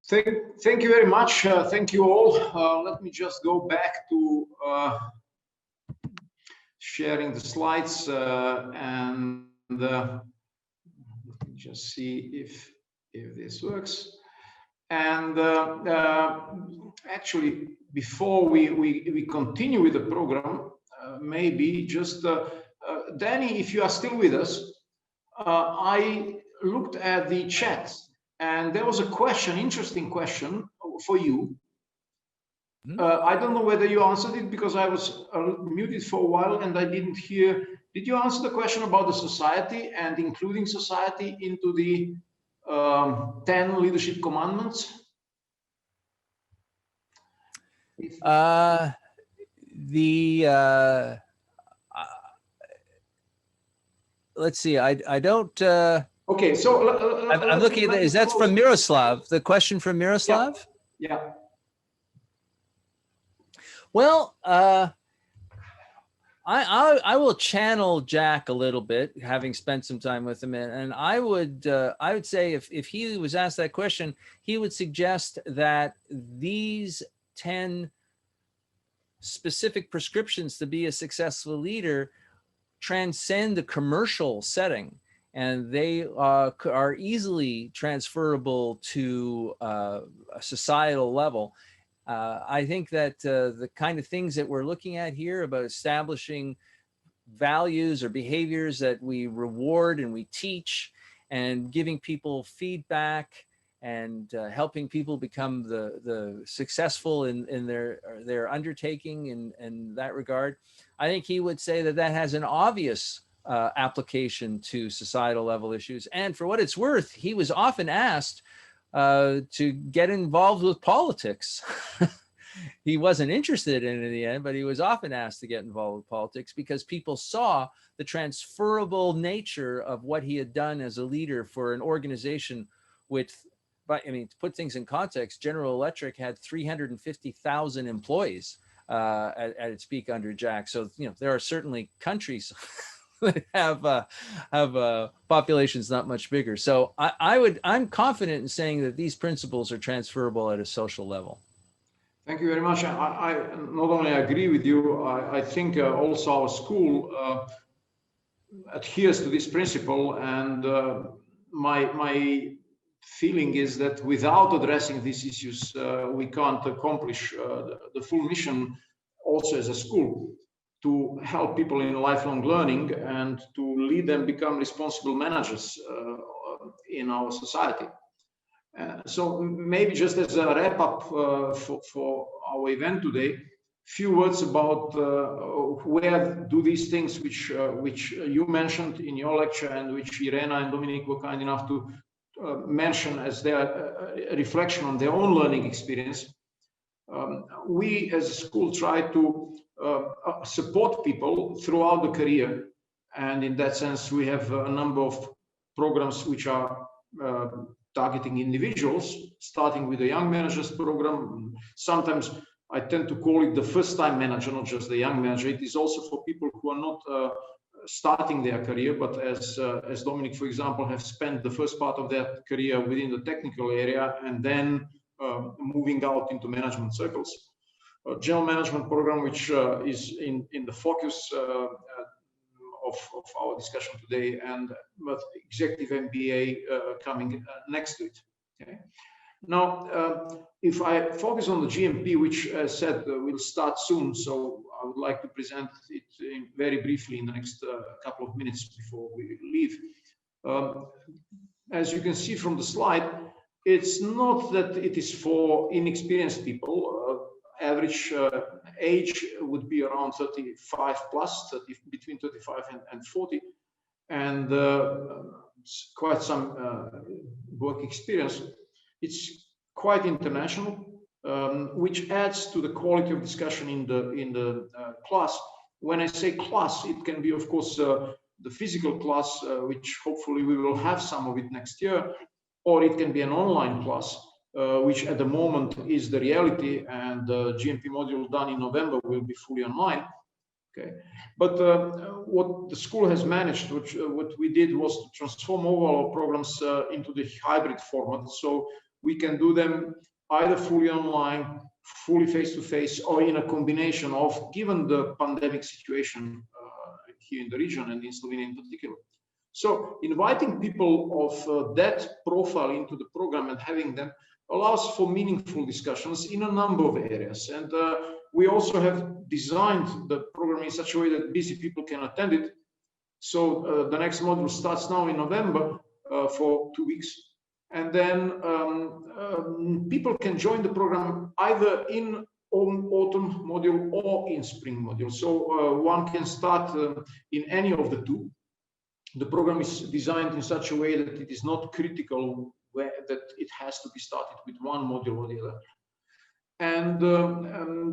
Thank you very much. Thank you all. Let me just go back to sharing the slides and let me just see if this works. And actually, before we continue with the program, maybe just Danny, if you are still with us, I looked at the chat and there was a question, interesting question for you. I don't know whether you answered it because I was muted for a while and I didn't hear. Did you answer the question about the society and including society into the 10 leadership commandments? Let's see, I don't. Okay, so I'm looking at that. Is that from Miroslav? The question from Miroslav? Yeah. Well, I will channel Jack a little bit, having spent some time with him, and I would say if he was asked that question, he would suggest that these 10 specific prescriptions to be a successful leader transcend the commercial setting, and they are easily transferable to a societal level. I think that the kind of things that we're looking at here about establishing values or behaviors that we reward and we teach, and giving people feedback and helping people become the successful in their undertaking in that regard, I think he would say that has an obvious application to societal level issues. And for what it's worth, he was often asked to get involved with politics. He wasn't interested in it in the end, but he was often asked to get involved with politics because people saw the transferable nature of what he had done as a leader for an organization with, but I mean, to put things in context, General Electric had 350,000 employees at its peak under Jack. So, you know, there are certainly countries that have populations not much bigger. So I'm confident in saying that these principles are transferable at a social level. Thank you very much. I not only agree with you, I think also our school adheres to this principle, and my feeling is that without addressing these issues, we can't accomplish the full mission also as a school, to help people in lifelong learning and to lead them become responsible managers in our society. So maybe just as a wrap up for our event today, few words about where do these things which you mentioned in your lecture and which Irena and Dominic were kind enough to mention as their reflection on their own learning experience. We as a school try to support people throughout the career, and in that sense we have a number of programs which are targeting individuals, starting with the Young Managers program. Sometimes I tend to call it the first-time manager, not just the young manager. It is also for people who are not starting their career, but as Dominic, for example, have spent the first part of their career within the technical area and then moving out into management circles. General management program, which is in the focus of our discussion today, and with executive MBA coming next to it. Okay. Now, if I focus on the GMP, which as said will start soon, so I would like to present it very briefly in the next couple of minutes before we leave. As you can see from the slide, it's not that it is for inexperienced people. Average age would be around 35 plus, between 35 and 40, and quite some work experience. It's quite international, which adds to the quality of discussion in the class. When I say class, it can be, of course, the physical class, which hopefully we will have some of it next year, or it can be an online class, which at the moment is the reality, and the GMP module done in November will be fully online. Okay, but what the school has managed, what we did, was to transform all our programs into the hybrid format, so we can do them either fully online, fully face-to-face, or in a combination of, given the pandemic situation here in the region and in Slovenia in particular. So inviting people of that profile into the program and having them allows for meaningful discussions in a number of areas. And we also have designed the program in such a way that busy people can attend it. So the next module starts now in November for 2 weeks. And then people can join the program either in autumn module or in spring module. So one can start in any of the two. The program is designed in such a way that it is not critical that it has to be started with one module or the other. And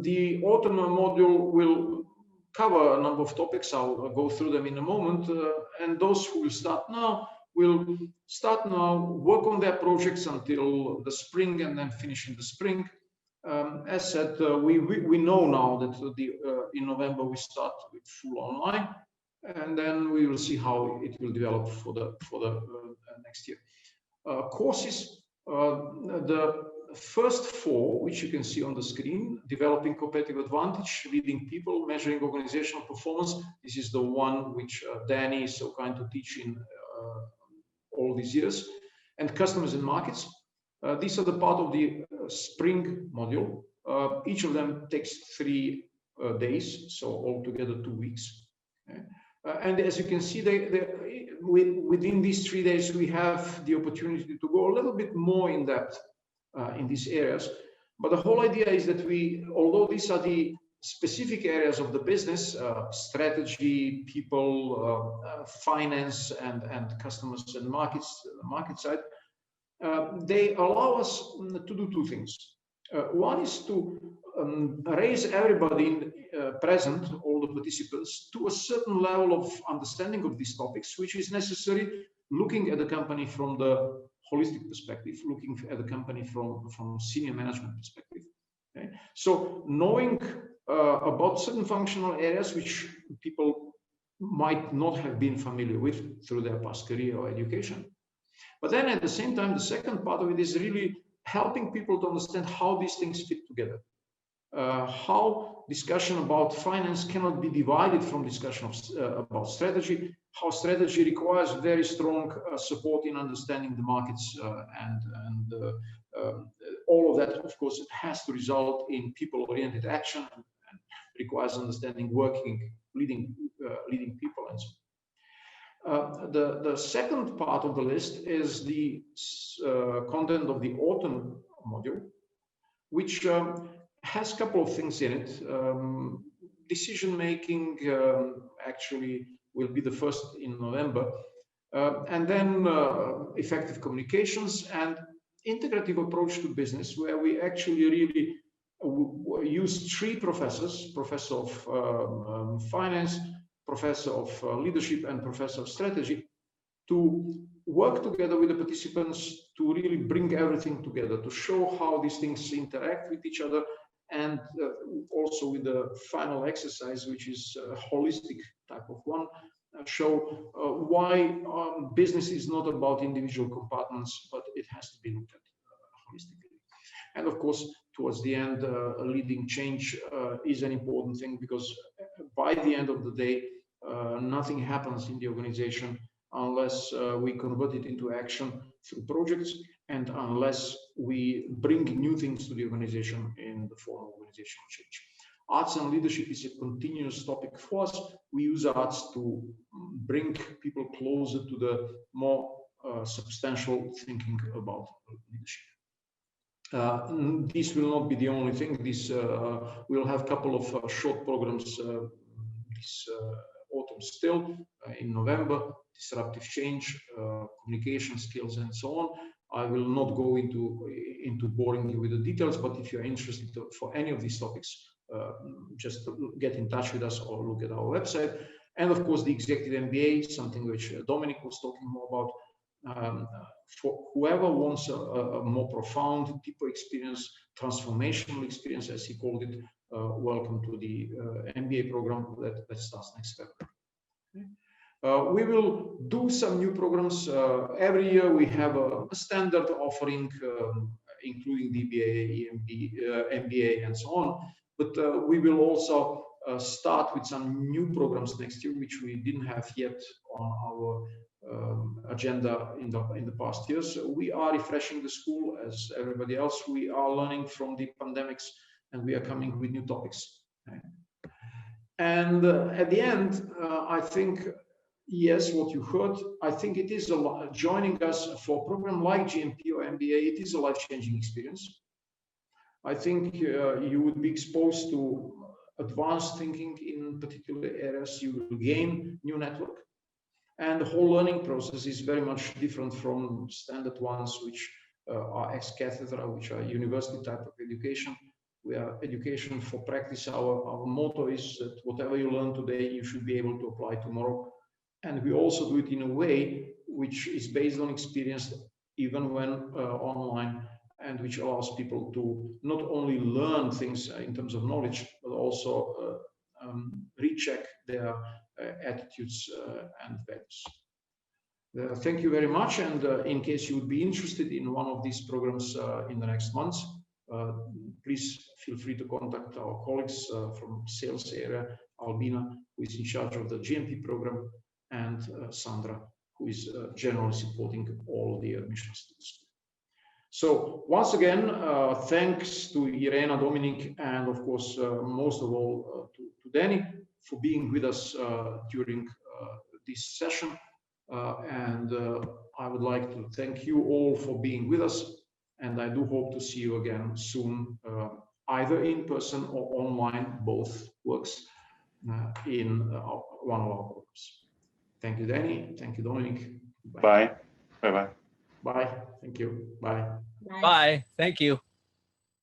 the autumn module will cover a number of topics. I'll go through them in a moment. And those who will start now will start now, work on their projects until the spring, and then finish in the spring. As said, we know now that in November we start with full online, and then we will see how it will develop for the next year. Courses, the first 4, which you can see on the screen: developing competitive advantage, leading people, measuring organizational performance. This is the one which Danny is so kind to teach in all these years, and customers and markets. These are the part of the spring module. Each of them takes 3 days, so altogether 2 weeks. Okay. And as you can see, within these 3 days, we have the opportunity to go a little bit more in depth in these areas. But the whole idea is that although these are the specific areas of the business, strategy, people, finance, and customers and markets, the market side, they allow us to do 2 things. One is to raise everybody present, all the participants, to a certain level of understanding of these topics, which is necessary, looking at the company from the holistic perspective, looking at the company from senior management perspective. Okay? So knowing about certain functional areas which people might not have been familiar with through their past career or education. But then at the same time, the second part of it is really helping people to understand how these things fit together. How discussion about finance cannot be divided from discussion about strategy, how strategy requires very strong support in understanding the markets, and all of that, of course, it has to result in people-oriented action and requires understanding leading people and so on. The second part of the list is the content of the autumn module, which has a couple of things in it. Decision making actually will be the first in November, and then effective communications and integrative approach to business, where we actually really use 3 professors: professor of finance, professor of leadership, and professor of strategy, to work together with the participants to really bring everything together, to show how these things interact with each other, and also with the final exercise, which is a holistic type of one, show why business is not about individual compartments, but it has to be looked at holistically. And of course, towards the end, leading change is an important thing, because by the end of the day, nothing happens in the organization unless we convert it into action through projects, and unless we bring new things to the organization in the form of organizational change. Arts and leadership is a continuous topic for us. We use arts to bring people closer to the more substantial thinking about leadership. This will not be the only thing. We'll have a couple of short programs this autumn still, in November: disruptive change, communication skills, and so on. I will not go into boring you with the details, but if you're interested for any of these topics, just get in touch with us or look at our website. And of course, the Executive MBA, something which Dominic was talking more about. For whoever wants a more profound, deeper experience, transformational experience, as he called it, welcome to the MBA program that starts next February. Okay. We will do some new programs. Every year we have a standard offering, including DBA, MBA, and so on. But we will also start with some new programs next year, which we didn't have yet on our agenda in the past years. So we are refreshing the school as everybody else. We are learning from the pandemics, and we are coming with new topics. Okay. And at the end, I think, yes, what you heard, I think it is joining us for a program like GMP or MBA. It is a life-changing experience. I think you would be exposed to advanced thinking in particular areas. You will gain new network. And the whole learning process is very much different from standard ones, which are ex cathedra, which are university type of education. We are education for practice. Our motto is that whatever you learn today, you should be able to apply tomorrow. And we also do it in a way which is based on experience, even when online, and which allows people to not only learn things in terms of knowledge, but also recheck their attitudes and values. Thank you very much. And in case you would be interested in one of these programs in the next months, please feel free to contact our colleagues from sales area, Albina, who is in charge of the GMP program, and Sandra, who is generally supporting all the admissions to the school. So once again, thanks to Irena, Dominic, and of course, most of all to Danny for being with us during this session. And I would like to thank you all for being with us. And I do hope to see you again soon, either in person or online. Both works in one of our programs. Thank you, Danny. Thank you, Dominic. Bye. Bye-bye. Bye. Thank you. Bye. Bye. Thank you.